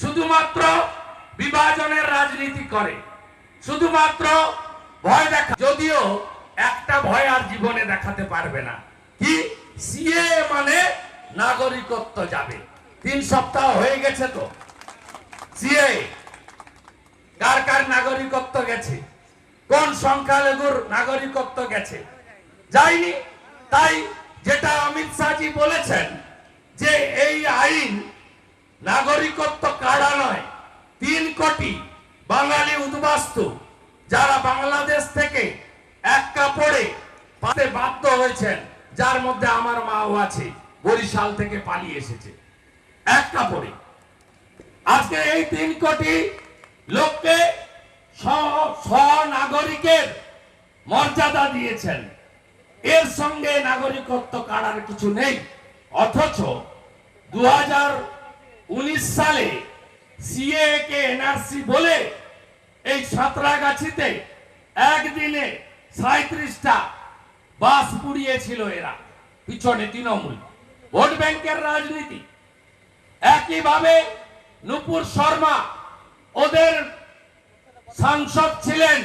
শুধুমাত্র বিভাজনের রাজনীতি করে, শুধুমাত্র ভয় দেখা। যদিও একটা ভয় আর জীবনে দেখাতে পারবে না, কি সিএ মানে নাগরিকত্ব যাবে। 3 সপ্তাহ হয়ে গেছে তো সিএ কার কার নাগরিকত্ব গেছে, কোন সংখ্যালঘুর নাগরিকত্ব গেছে, যায়নি। তাই যেটা অমিত শাহজি বলেছেন যে এই আইন নাগরিকত্ব কাড়া নয়, 3 কোটি বাঙালি উদ্বাস্তু যারা বাংলাদেশ থেকে এক কাপড়ে পাতে বাধ্য হয়েছেন, যার মধ্যে আমার মাও আছে, বরিশাল থেকে পালিয়ে এসেছে এক কাপড়ে। আজকে এই 3 কোটি লোককে নাগরিকের মর্যাদা দিয়েছেন, এর সঙ্গে নাগরিকত্ব কাড়ার কিছু নেই। অথচ 2019 সালে সিএ কে এনআরসি বলে এই সাঁতরাগাছিতে একদিনে 37টা বাস পুড়িয়েছিল এরা, পিছনে তৃণমূল, ভোট ব্যাংকের রাজনীতি। একইভাবে নুপুর শর্মা ওদের সাংসদ ছিলেন,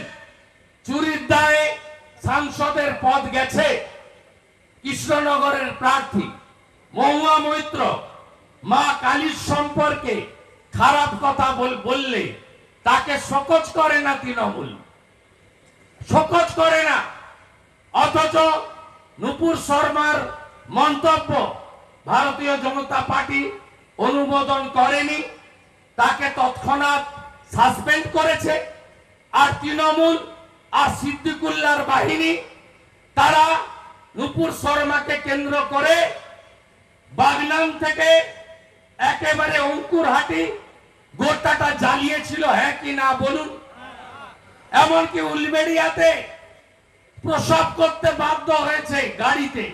চুরির দায়ে সাংসদের পদ গেছে। কৃষ্ণনগরের প্রার্থী মহুয়া মৈত্র মা কালীর সম্পর্কে খারাপ কথা বললে তাকে শোকজ করে না তৃণমূল, শোকজ করে না। অথচ নুপুর শর্মার মন্তব্য ভারতীয় জনতা পার্টি অনুমোদন করেনি, তাকে তৎক্ষণাৎ সাসপেন্ড করেছে। আর তৃণমূল আর সিদ্দিকুল্লাহর বাহিনী তারা নুপুর শর্মাকে কেন্দ্র করে বাগনান থেকে একেবারে অঙ্কুরহাটি গোটাটা জ্বালিয়েছিল, হ্যাঁ কি না বলুন। এমনকি উলবেড়িয়াতে প্রসব করতে বাধ্য হয়েছে গাড়িতে,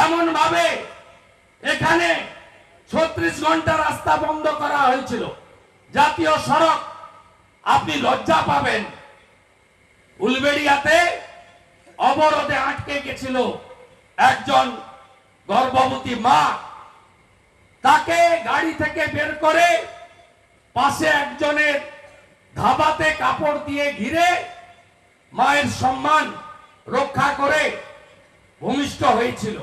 এমন ভাবে এখানে 36 ঘন্টা রাস্তা বন্ধ করা হয়েছিল। জাতীয় সড়ক, আপনি লজ্জা পাবেন, উলবেড়িয়াতে অবরোধে আটকে গেছিল একজন গর্ভবতী মা, তাকে গাড়ি থেকে বের করে পাশে একজনের ধাবাতে কাপড় দিয়ে ঘিরে মায়ের সম্মান রক্ষা করে ভূমিষ্ঠ হয়েছিল।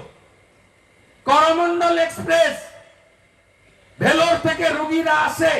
করমণ্ডল এক্সপ্রেস, ভেলোর থেকে রোগীরা আসে,